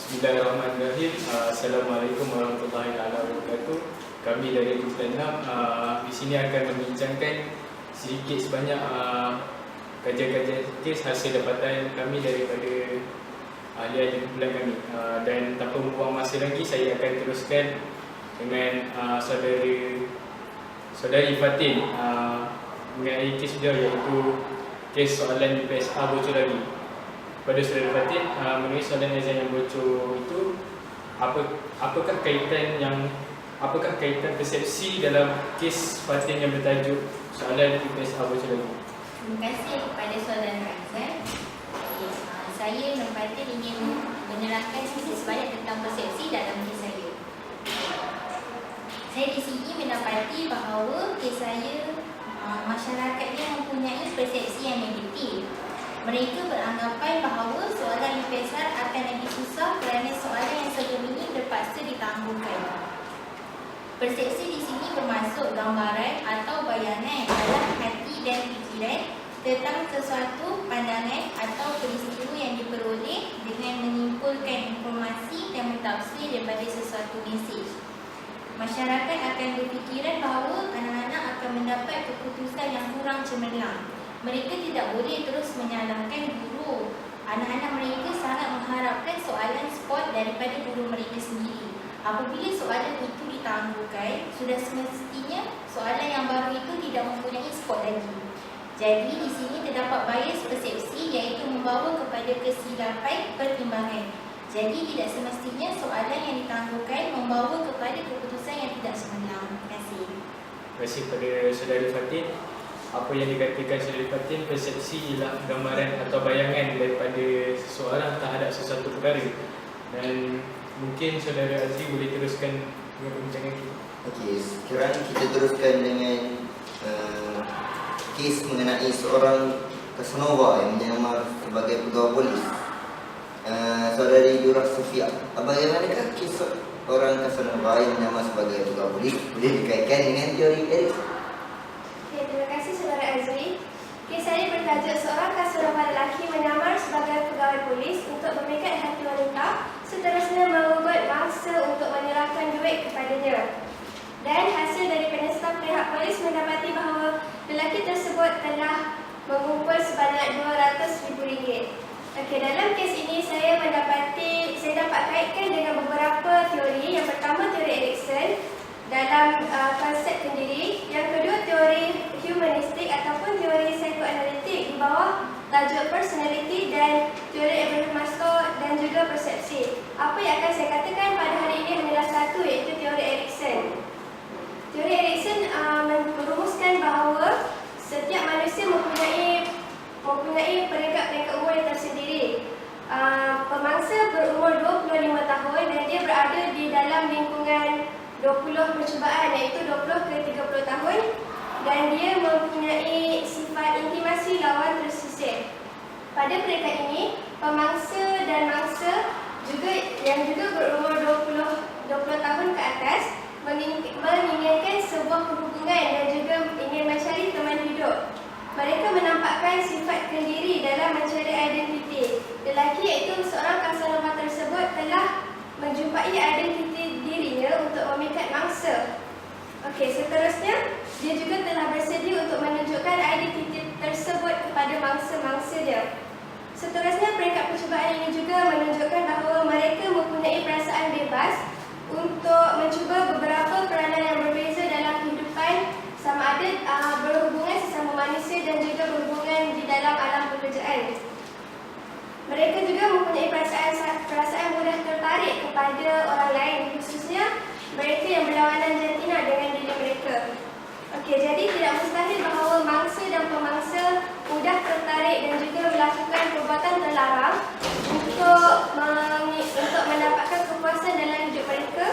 Bismillahirrahmanirrahim. Assalamualaikum warahmatullahi wabarakatuh. Kami dari Kumpulan 6 di sini akan membincangkan sedikit sebanyak kajian-kajian kes hasil dapatan kami daripada ahli-ahli kumpulan kami. Dan tanpa membuang masa lagi, saya akan teruskan dengan saudari Fatin mengenai kes beliau, iaitu kes soalan UPSA bocor lagi. Pada saudara Fatin, mengenai soalan exam yang bocor itu, apakah kaitan persepsi dalam kes Fatin yang bertajuk soalan UPSA bocor lagi? Terima kasih kepada soalan Raizan. Saya dan Fatin ingin menerangkan sedikit sebanyak tentang persepsi dalam kes saya. Saya di sini mendapati bahawa kes saya, masyarakatnya mempunyai persepsi yang negatif. Mereka beranggapan bahawa soalan UPSR akan lebih susah kerana soalan yang sebelum ini terpaksa ditangguhkan. Persepsi di sini bermaksud gambaran atau bayangan dalam hati dan fikiran tentang sesuatu pandangan atau peristiwa yang diperoleh dengan menyimpulkan informasi dan mentafsir daripada sesuatu mesej. Masyarakat akan berfikiran bahawa anak-anak akan mendapat keputusan yang kurang cemerlang. Mereka tidak boleh terus menyalahkan guru. Anak-anak mereka sangat mengharapkan soalan spot daripada guru mereka sendiri. Apabila soalan itu ditangguhkan, sudah semestinya soalan yang baru itu tidak mempunyai spot lagi. Jadi di sini terdapat bias persepsi, iaitu membawa kepada kesilapan pertimbangan. Jadi tidak semestinya soalan yang ditangguhkan membawa kepada keputusan yang tidak cemerlang. Terima kasih. Terima kasih kepada saudari Fatin. Apa yang dikatakan saudari Fatin, persepsi ialah gambaran atau bayangan daripada seseorang terhadap sesuatu perkara. Dan mungkin saudara Azri boleh teruskan dengan perbincangan kita. Okey, sekarang kita teruskan dengan kes mengenai seorang Casanova yang menyamar sebagai pegawai polis. Saudari Durrah Sofia, bagaimanakah kes orang Casanova yang menyamar sebagai pegawai polis boleh dikaitkan dengan teori Erikson? Terima kasih saudara Azri. Kes saya bertajuk seorang Casanova lelaki menyamar sebagai pegawai polis untuk memikat hati wanita, seterusnya mengugut mangsa untuk menyerahkan duit kepadanya. Dan hasil daripada staf pihak polis mendapati bahawa lelaki tersebut telah mengumpul sebanyak RM200,000. Okey, dalam kes ini saya dapat kaitkan dengan beberapa teori. Yang pertama, teori Erikson dalam konsep pendiri. Yang kedua, teori humanistik ataupun teori psikoanalitik di bawah tajuk personality, dan teori Abraham Maslow dan juga persepsi. Apa yang akan saya katakan pada hari ini hanyalah satu, iaitu teori Erikson. Teori Erikson merumuskan bahawa setiap manusia mempunyai peringkat-peringkat umur yang tersendiri. Pemangsa berumur 25 tahun dan dia berada di dalam lingkungan 20 percubaan, iaitu 20 ke 30 tahun, dan dia mempunyai sifat intimasi lawan tersisih. Pada peringkat ini, pemangsa dan mangsa yang juga berumur 20 tahun ke atas menginginkan sebuah hubungan dan juga ingin mencari teman hidup. Mereka menampakkan sifat kendiri dalam mencari identiti. Lelaki, iaitu seorang Casanova tersebut, telah menjumpai identiti dirinya untuk memikat mangsa. Okey, seterusnya dia juga telah bersedia untuk menunjukkan identiti tersebut kepada mangsa-mangsa dia. Seterusnya, peringkat percubaan ini juga menunjukkan bahawa mereka mempunyai perasaan bebas untuk mencuba beberapa peranan yang berbeza dalam kehidupan, sama ada berhubungan sesama manusia dan juga berhubungan di dalam alam pekerjaan. Mereka juga mempunyai perasaan mudah tertarik kepada orang lain, khususnya mereka yang berlawanan jantina dengan diri mereka. Okey, jadi tidak mustahil bahawa mangsa dan pemangsa mudah tertarik dan juga melakukan perbuatan terlarang untuk mendapatkan kepuasan dalam hidup mereka.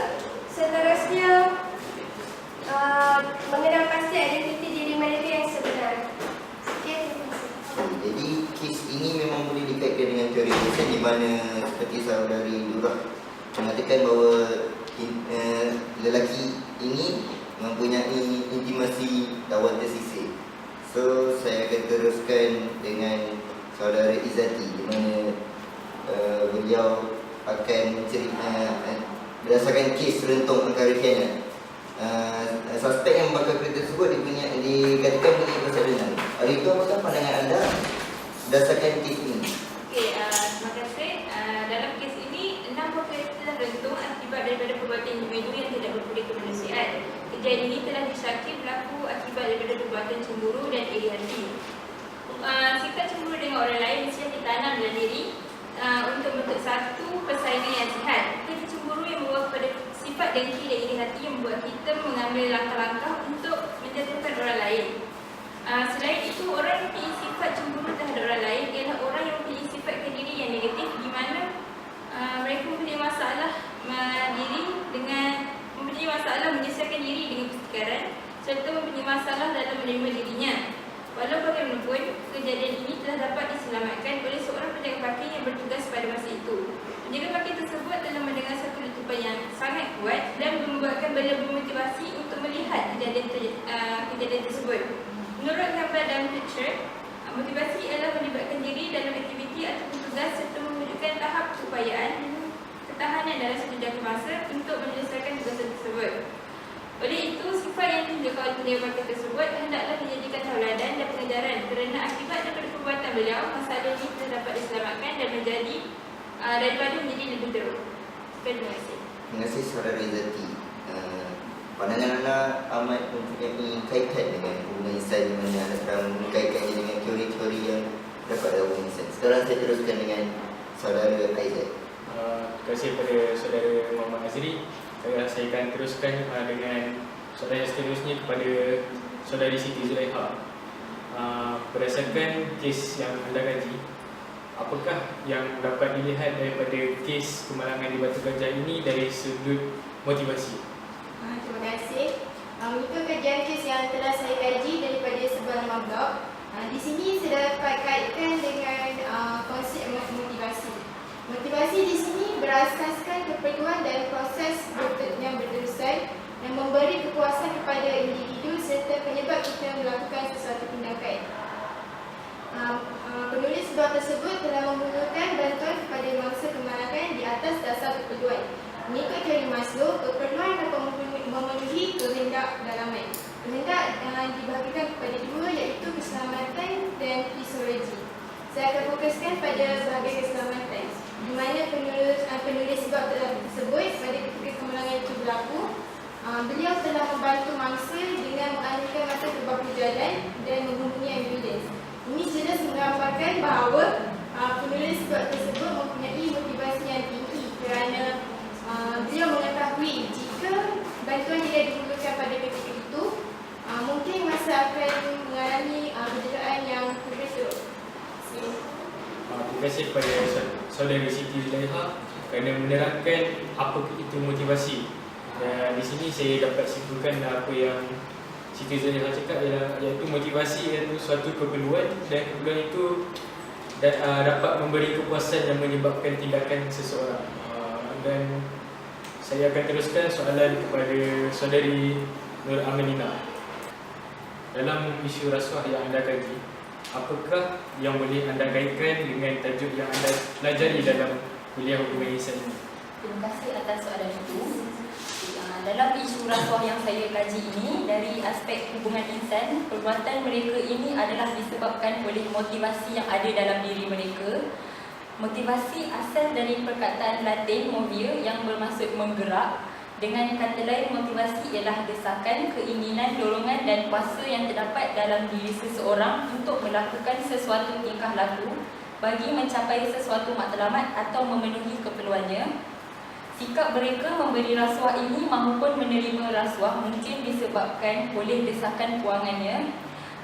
Seterusnya, mengenal pasti identiti diri mereka yang sebenar. Sekian, terima kasih. Jadi kes ini memang boleh dikaitkan dengan teori Erikson, di mana seperti saudari Durrah mengatakan bahawa lelaki ini mempunyai intimasi lawan tersisih. So saya akan teruskan dengan saudara Izzati, di mana beliau akan berdasarkan kes rentung perkara khianat. Suspek yang bakal kereta tersebut dikatakan punya persalinan. Hari itu apakah pandangan anda berdasarkan kes ini? Okey, terima kasih. Dalam kes ini, 6 perkara telah rentung akibat daripada perbuatan individu yang tidak berperi kemanusiaan. Kejadian ini telah disyaki berlaku akibat daripada perbuatan cemburu dan iri hati. Sikap cemburu dengan orang lain mesti ditanam dalam diri untuk bentuk satu persaingan yang sihat. Kita cemburu yang membawa kepada sifat dengki dan iri hati yang membuat kita mengambil langkah-langkah untuk menjatuhkan orang lain. Selain itu, orang yang mempunyai sifat cemburu terhadap orang lain ialah orang yang mempunyai sifat diri yang negatif, di mana mereka mempunyai masalah menyelesaikan diri dengan pertengkaran serta mempunyai masalah dalam menerima dirinya. Walau bagaimanapun, kejadian ini telah dapat diselamatkan oleh seorang penjaga parking yang bertugas pada masa itu. Penjaga parking tersebut telah mendengar satu letupan yang sangat kuat dan membuatkan beliau bermotivasi untuk melihat kejadian tersebut. Menurut gambar dalam picture, motivasi ialah melibatkan diri dalam aktiviti atau tugas serta menunjukkan tahap keupayaan dan ketahanan dalam satu jangka masa untuk menyelesaikan tugasan tersebut. Oleh itu, sifat yang ditunjukkan oleh penjaga parking tersebut hendaklah dijadikan tauladan dan pengejaran kerana akibat daripada perbuatan beliau, masalah ini telah dapat diselamatkan dan daripada menjadi lebih teruk. Terima kasih. Terima kasih saudara Izzati. Pandangan anda amat mempunyai kaitan dengan hubungan insan di mana anda telah mengkaitkannya dengan teori-teori yang dapat dalam hubungan insan. Sekarang saya teruskan dengan saudara Aizat. Terima kasih kepada saudara Muhammad Azri. Saya akan teruskan dengan soalan yang seterusnya kepada saudari Siti Zulaiha. Berdasarkan kes yang anda kaji, apakah yang dapat dilihat daripada kes kemalangan di Batu Gajah ini dari sudut motivasi? Terima kasih. Mengikut kajian kes yang telah saya kaji daripada sebuah blog, di sini saya dapat kaitkan dengan konsep motivasi. Motivasi di sini berasaskan keperluan dan proses yang berterusan yang memberi kepuasan kepada individu serta penyebab kita melakukan sesuatu tindakan. Penulis blog tersebut telah menggunakan bantuan kepada mangsa kemalangan di atas dasar keperluan. Mengikut teori Maslow, keperluan dapat memenuhi kehendak dalaman. Kehendak dibahagikan kepada dua, iaitu keselamatan dan fisiologi. Saya akan fokuskan pada bahagian keselamatan, di mana penulis blog tersebut pada ketika kemalangan itu berlaku, beliau telah membantu mangsa dengan mengalihkan masa ke bahu jalan dan menghubungi ambulans. Ini jelas menggambarkan bahawa penulis blog tersebut mempunyai motivasi yang tinggi kerana beliau mengetahui jika bantuan tidak diperlukan pada ketika itu, mungkin masa akan mengalami kecederaan yang lebih teruk. Terima kasih kepada saudari Siti Zulaiha kerana menerangkan apa itu motivasi. Dan di sini saya dapat simpulkan apa yang Siti Zulaiha cakap iaitu motivasi iaitu suatu keperluan dan keperluan itu dapat memberi kepuasan yang menyebabkan tindakan seseorang. Dan saya akan teruskan soalan kepada saudari Nur Aminah. Dalam isu rasuah yang anda kaji, apakah yang boleh anda kaitkan dengan tajuk yang anda pelajari dalam kuliah hubungan insan ini? Terima kasih atas soalan itu. Dalam isu rasuah yang saya kaji ini, dari aspek hubungan insan, perbuatan mereka ini adalah disebabkan oleh motivasi yang ada dalam diri mereka. Motivasi asal dari perkataan Latin movere yang bermaksud menggerak. Dengan kata lain, motivasi ialah desakan, keinginan, dorongan dan kuasa yang terdapat dalam diri seseorang untuk melakukan sesuatu tingkah laku bagi mencapai sesuatu matlamat atau memenuhi keperluannya. Sikap mereka memberi rasuah ini maupun menerima rasuah mungkin disebabkan oleh desakan kewangannya.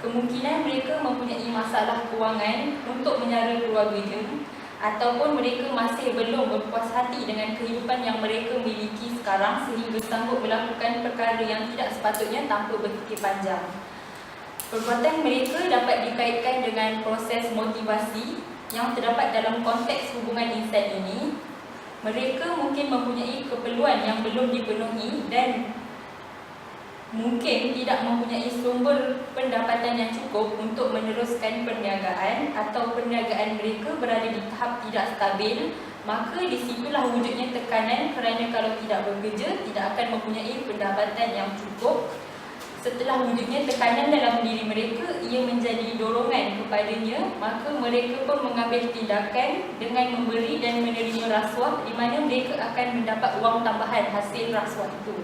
Kemungkinan mereka mempunyai masalah kewangan untuk menyara keluarganya, ataupun mereka masih belum berpuas hati dengan kehidupan yang mereka miliki sekarang sehingga sanggup melakukan perkara yang tidak sepatutnya tanpa berfikir panjang. Perbuatan mereka dapat dikaitkan dengan proses motivasi yang terdapat dalam konteks hubungan insan ini. Mereka mungkin mempunyai keperluan yang belum dipenuhi dan mungkin tidak mempunyai sumber pendapatan yang cukup untuk meneruskan perniagaan atau perniagaan mereka berada di tahap tidak stabil, maka disitulah wujudnya tekanan kerana kalau tidak bekerja tidak akan mempunyai pendapatan yang cukup. Setelah wujudnya tekanan dalam diri mereka, ia menjadi dorongan kepadanya, maka mereka pun mengambil tindakan dengan memberi dan menerima rasuah di mana mereka akan mendapat wang tambahan hasil rasuah itu.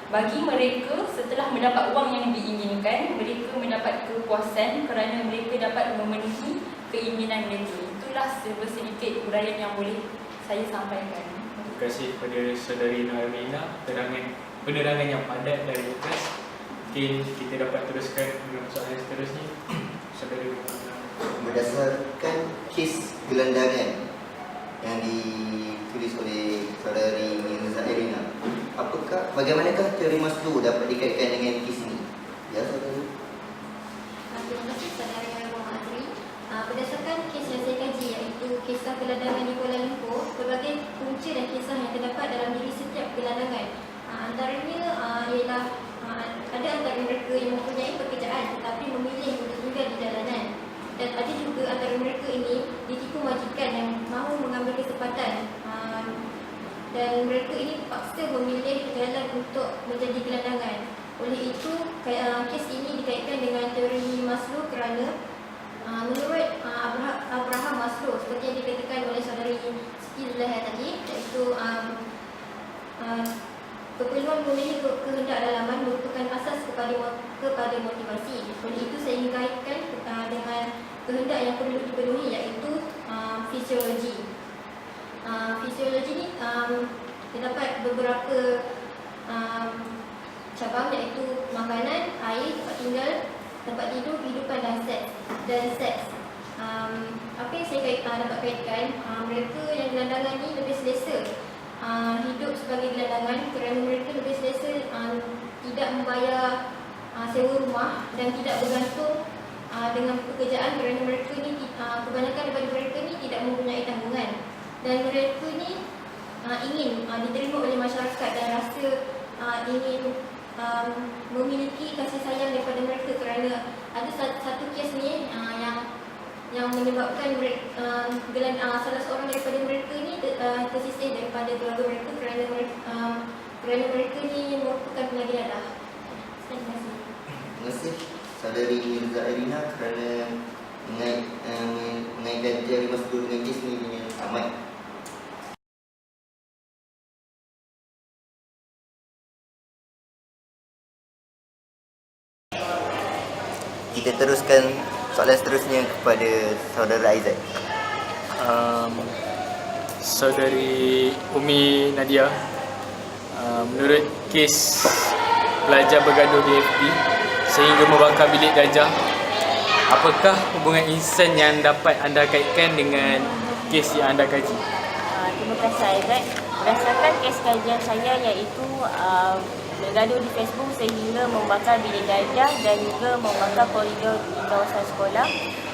Bagi mereka, setelah mendapat wang yang diinginkan, mereka mendapat kepuasan kerana mereka dapat memenuhi keinginan mereka. Itulah sedikit uraian yang boleh saya sampaikan. Terima kasih kepada Saudari Narmina penerangan yang padat dari UKAS. Mungkin kita dapat teruskan dengan soalan seterusnya. Saudari Berdasarkan kes gelandangan yang ditulis oleh Saudari Mirza Erina, bagaimanakah teori Maslow dapat dikaitkan dengan kes ini? Ya, Saudari. Terima kasih Saudara Muhammad Azri. Berdasarkan kes yang saya kaji, iaitu kisah gelandangan di Kuala Lumpur, berbagai punca dan kisah yang terdapat dalam diri setiap gelandangan. Antaranya ialah ada antara mereka yang mempunyai pekerjaan tetapi memilih untuk tinggal di jalanan, dan ada juga antara mereka ini ditipu majikan yang mahu mengambil kesempatan, dan mereka ini paksa memilih jalan untuk menjadi gelandangan. Oleh itu, kes ini dikaitkan dengan teori Maslow kerana menurut Abraham Maslow, seperti yang dikatakan oleh Saudari Siti Zulaikha tadi, iaitu keperluan memilih kehendak dalaman merupakan asas kepada motivasi. Oleh itu saya ingin kaitkan dengan kehendak yang perlu dipenuhi, iaitu fisiologi. Fisiologi ni terdapat beberapa cabang, iaitu makanan, air, tempat tinggal, tempat tidur, kehidupan dan seks. Apa yang saya dapat kaitkan, mereka yang gelandangan ni lebih selesa hidup sebagai gelandangan kerana mereka lebih selesa tidak membayar sewa rumah dan tidak bergantung dengan pekerjaan kerana mereka ni kebanyakan daripada mereka ni tidak mempunyai tanggungan, dan mereka ni ingin diterima oleh masyarakat dan rasa ingin memiliki kasih sayang daripada mereka, kerana ada satu kes ni yang menyebabkan salah seorang daripada mereka ni tersisih daripada keluarga mereka kerana mereka ni merupakan penagih dadah. Terima kasih. Terima kasih Saudari Mirza Erina kerana mengaitkan teori Maslow dengan kes ini dengan amat. Kita teruskan soalan seterusnya kepada Saudara Aizat. Saudari Umi Nadia, menurut kes pelajar bergaduh di FB sehingga membakar bilik gajah, apakah hubungan insan yang dapat anda kaitkan dengan kes yang anda kaji? Terima kasih Aizat. Berdasarkan kes kajian saya, iaitu bergaduh di Facebook sehingga membakar bilik gajah dan juga membakar koridor di kawasan sekolah,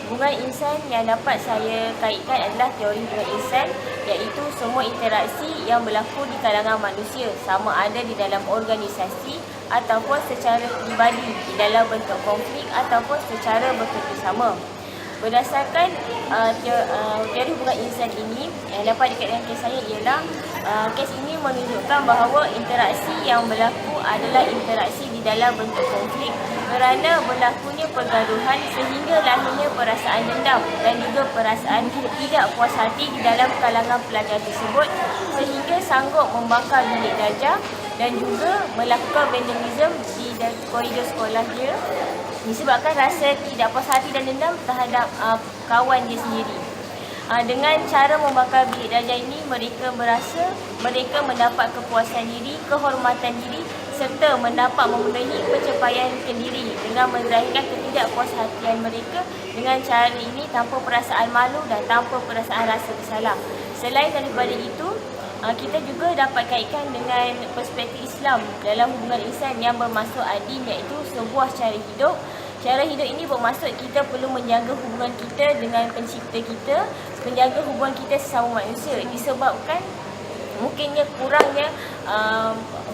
hubungan insan yang dapat saya kaitkan adalah teori hubungan insan, iaitu semua interaksi yang berlaku di kalangan manusia, sama ada di dalam organisasi ataupun secara peribadi, di dalam bentuk konflik ataupun secara bekerjasama. Berdasarkan teori hubungan insan ini, yang dapat dikaitkan kes saya ialah kes ini menunjukkan bahawa interaksi yang berlaku adalah interaksi di dalam bentuk konflik kerana berlakunya pergaduhan sehingga lahirnya perasaan dendam dan juga perasaan tidak puas hati di dalam kalangan pelajar tersebut sehingga sanggup membakar bilik gajah dan juga melakukan vandalism di koridor sekolah dia disebabkan rasa tidak puas hati dan dendam terhadap kawan dia sendiri. Dengan cara membakar bilik gajah ini, mereka merasa mereka mendapat kepuasan diri, kehormatan diri serta mendapat memenuhi pencapaian sendiri dengan menzahirkan ketidakpuashatian mereka dengan cara ini tanpa perasaan malu dan tanpa perasaan rasa bersalah. Selain daripada itu, kita juga dapat kaitkan dengan perspektif Islam dalam hubungan insan yang bermaksud adil, iaitu sebuah cara hidup. Cara hidup ini bermaksud kita perlu menjaga hubungan kita dengan pencipta kita, menjaga hubungan kita sesama manusia, disebabkan mungkinnya kurangnya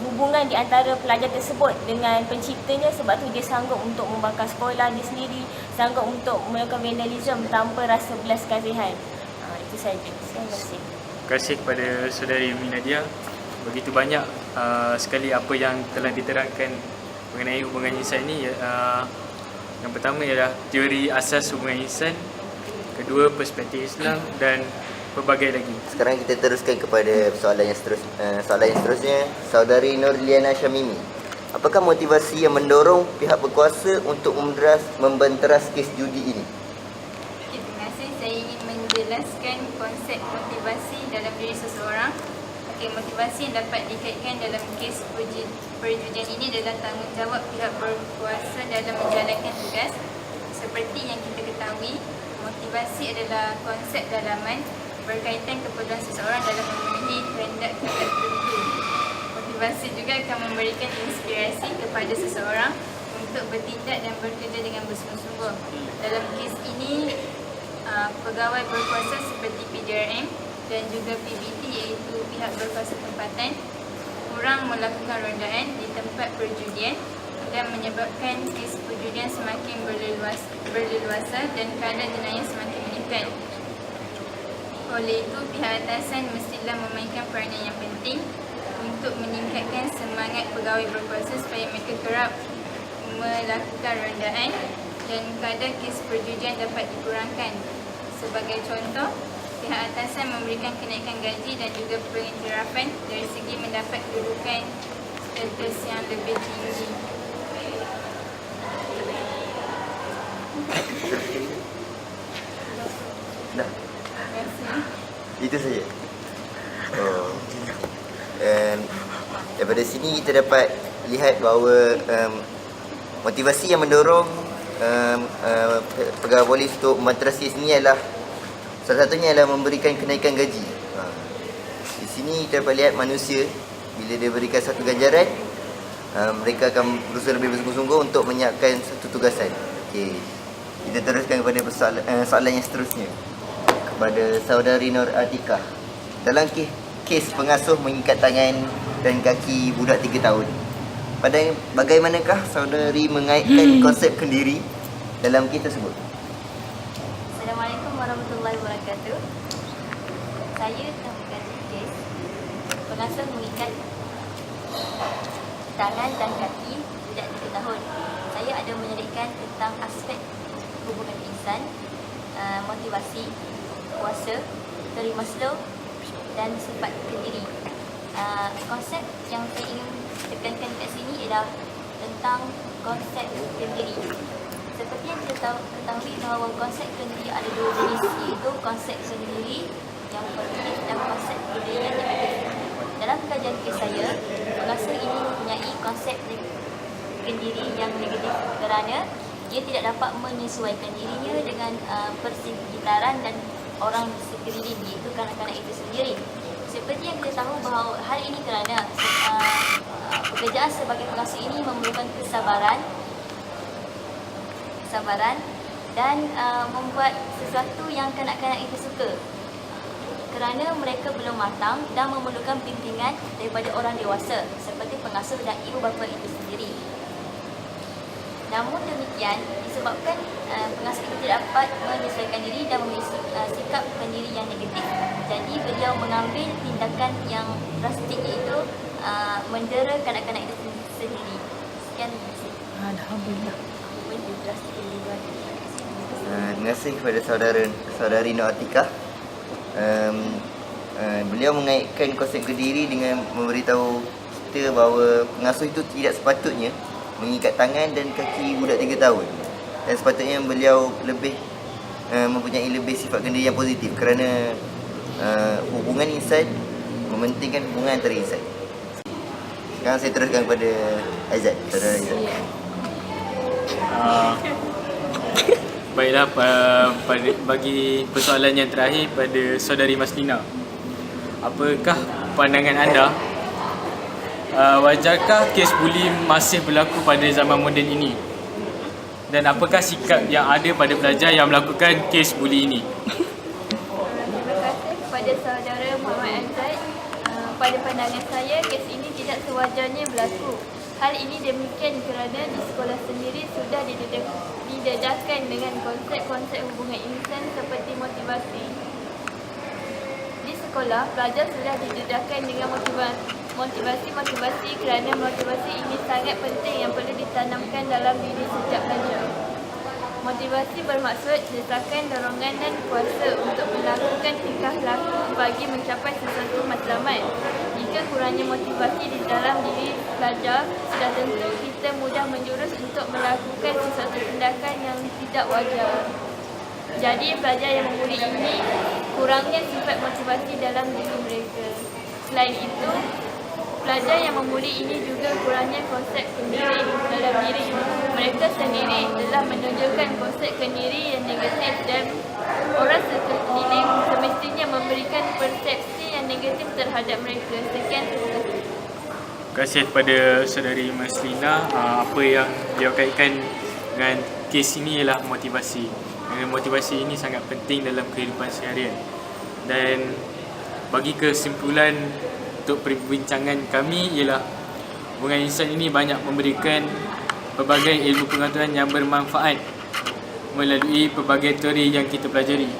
hubungan di antara pelajar tersebut dengan penciptanya, sebab tu dia sanggup untuk membakar sekolah dia sendiri, sanggup untuk melakukan vandalism tanpa rasa belas kasihan. Itu saja. Terima kasih. Terima kasih kepada saudari Umi Nadia. Begitu banyak sekali apa yang telah diterangkan mengenai hubungan insan ini. Yang pertama ialah teori asas hubungan insan, kedua perspektif Islam dan pelbagai lagi. Sekarang kita teruskan kepada soalan yang seterusnya. Saudari Nurliana Syamimi, apakah motivasi yang mendorong pihak berkuasa untuk membenteras kes judi ini? Terima kasih. Saya ingin menjelaskan konsep motivasi dalam diri seseorang. Motivasi yang dapat dikaitkan dalam kes perjudian ini adalah tanggungjawab pihak berkuasa dalam menjalankan tugas. Seperti yang kita ketahui, motivasi adalah konsep dalaman berkaitan keperluan seseorang dalam memenuhi kehendak tertentu. Motivasi juga akan memberikan inspirasi kepada seseorang untuk bertindak dan bekerja dengan bersungguh-sungguh. Dalam kes ini, pegawai berkuasa seperti PDRM dan juga PBT iaitu pihak berkuasa tempatan kurang melakukan rondaan di tempat perjudian dan menyebabkan kes perjudian semakin berleluasa dan kadar jenayah semakin meningkat. Oleh itu, pihak atasan mestilah memainkan peranan yang penting untuk meningkatkan semangat pegawai berkuasa supaya mereka kerap melakukan rondaan dan kadar kes perjudian dapat dikurangkan. Sebagai contoh, pihak atasan memberikan kenaikan gaji dan juga pengiktirafan dari segi mendapat kedudukan status yang lebih tinggi. Dah. Terima kasih. Itu saja. Daripada sini kita dapat lihat bahawa motivasi yang mendorong pegawai polis untuk membenteras kes ini adalah salah satunya adalah memberikan kenaikan gaji. Di sini kita dapat lihat manusia bila dia berikan satu ganjaran, mereka akan berusaha lebih bersungguh-sungguh untuk menyiapkan satu tugasan. Okey. Kita teruskan kepada soalan yang seterusnya. Kepada saudari Nur Atikah. Dalam kes pengasuh mengikat tangan dan kaki budak 3 tahun, bagaimanakah saudari mengaitkan konsep kendiri dalam kes tersebut? Assalamualaikum warahmatullahi wabarakatuh. Saya telah mengkaji kes pengasuh mengikat tangan dan kaki budak 3 tahun. Saya ada menyelitkan tentang aspek hubungan insan, motivasi, kuasa, teori Maslow dan sifat kendiri. Konsep yang saya ingin tekankan kat sini ialah tentang konsep kendiri. Seperti yang kita ketahui bahawa konsep kendiri ada 2 jenis, iaitu konsep kendiri yang positif dan konsep kendiri yang negatif. Dalam kajian kes saya, pengasuh ini mempunyai konsep kendiri yang negatif kerana dia tidak dapat menyesuaikan dirinya dengan persekitaran dan orang di sekeliling, iaitu kanak-kanak itu sendiri. Seperti yang kita tahu bahawa hal ini kerana pekerjaan sebagai pengasuh ini memerlukan kesabaran dan membuat sesuatu yang kanak-kanak itu suka, kerana mereka belum matang dan memerlukan bimbingan daripada orang dewasa seperti pengasuh dan ibu bapa itu sendiri. Namun demikian, disebabkan pengasuh itu tidak dapat menyesuaikan diri dan memiliki sikap pendiri yang negatif, jadi beliau mengambil tindakan yang drastik, iaitu mendera kanak-kanak itu sendiri. Sekian, terima kasih. Alhamdulillah. Terima kasih kepada saudari Nur Atikah. Beliau mengaitkan konsep kendiri dengan memberitahu kita bahawa pengasuh itu tidak sepatutnya mengikat tangan dan kaki budak 3 tahun, dan sepatutnya beliau lebih mempunyai lebih sifat kendiri yang positif kerana hubungan insan mementingkan hubungan antara insan. Sekarang saya teruskan kepada Aizat, saudara Aizat. Baiklah, bagi persoalan yang terakhir pada saudari Maslina, apakah pandangan anda, wajarkah kes buli masih berlaku pada zaman moden ini, dan apakah sikap yang ada pada pelajar yang melakukan kes buli ini? Terima kasih kepada saudara Muhammad Azad. Pada pandangan saya, kes ini tidak sewajarnya berlaku. Hal ini demikian kerana di sekolah sendiri sudah didedahkan dengan konsep-konsep hubungan insan seperti motivasi. Di sekolah, pelajar sudah didedahkan dengan motivasi kerana motivasi ini sangat penting yang perlu ditanamkan dalam diri setiap pelajar. Motivasi bermaksud desakan, dorongan dan kuasa untuk melakukan tingkah laku bagi mencapai sesuatu matlamat. Jika kurangnya motivasi di dalam diri pelajar, sudah tentu kita mudah menjurus untuk melakukan sesuatu tindakan yang tidak wajar. Jadi pelajar yang membuli ini kurangnya sifat motivasi dalam diri mereka. Selain itu, pelajar yang membuli ini juga kurangnya konsep kendiri dalam diri. Mereka sendiri telah menunjukkan konsep kendiri yang negatif dan orang sekeliling semestinya memberikan persepsi yang negatif terhadap mereka. Sekian, terima kasih. Terima kasih kepada saudari Maslina. Apa yang dia kaitkan dengan kes ini ialah motivasi. Motivasi ini sangat penting dalam kehidupan seharian. Dan bagi kesimpulan untuk perbincangan kami ialah hubungan insan ini banyak memberikan pelbagai ilmu pengetahuan yang bermanfaat melalui pelbagai teori yang kita pelajari.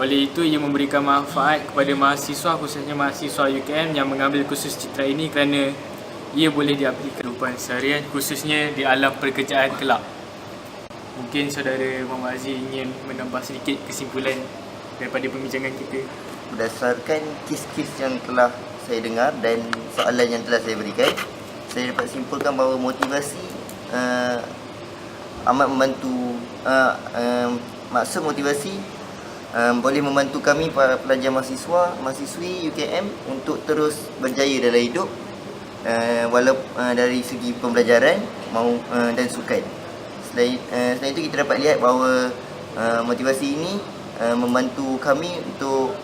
Oleh itu, ia memberikan manfaat kepada mahasiswa, khususnya mahasiswa UKM yang mengambil kursus citra ini kerana ia boleh diaplikasi kehidupan seharian, khususnya di alam pekerjaan kelak. Mungkin saudara Muhammad Aziz ingin menambah sedikit kesimpulan daripada perbincangan kita. Berdasarkan kes-kes yang telah saya dengar dan soalan yang telah saya berikan, saya dapat simpulkan bahawa motivasi amat membantu. Maksud motivasi boleh membantu kami para pelajar mahasiswi UKM untuk terus berjaya dalam hidup, walaupun dari segi pembelajaran dan sukan. Selain itu, kita dapat lihat bahawa motivasi ini membantu kami untuk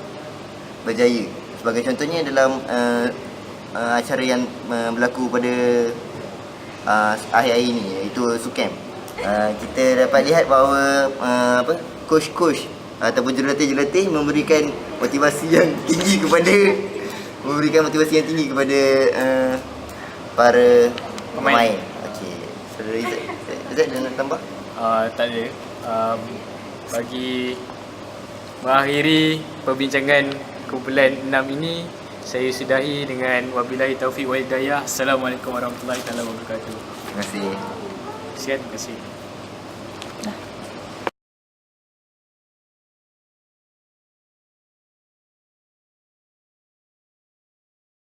berjaya. Sebagai contohnya dalam acara yang berlaku pada akhir-akhir ini, iaitu SUKAM. Kita dapat lihat bahawa coach-coach ataupun jurulatih-jurulatih memberikan motivasi yang tinggi kepada para pemain. Okey. Saudara Izzat ada nak tambah? Tak ada. Bagi mengakhiri perbincangan kumpulan 6 ini, saya sudahi dengan wabillahi taufiq wal hidayah. Assalamualaikum warahmatullahi wabarakatuh. Terima kasih. Terima kasih.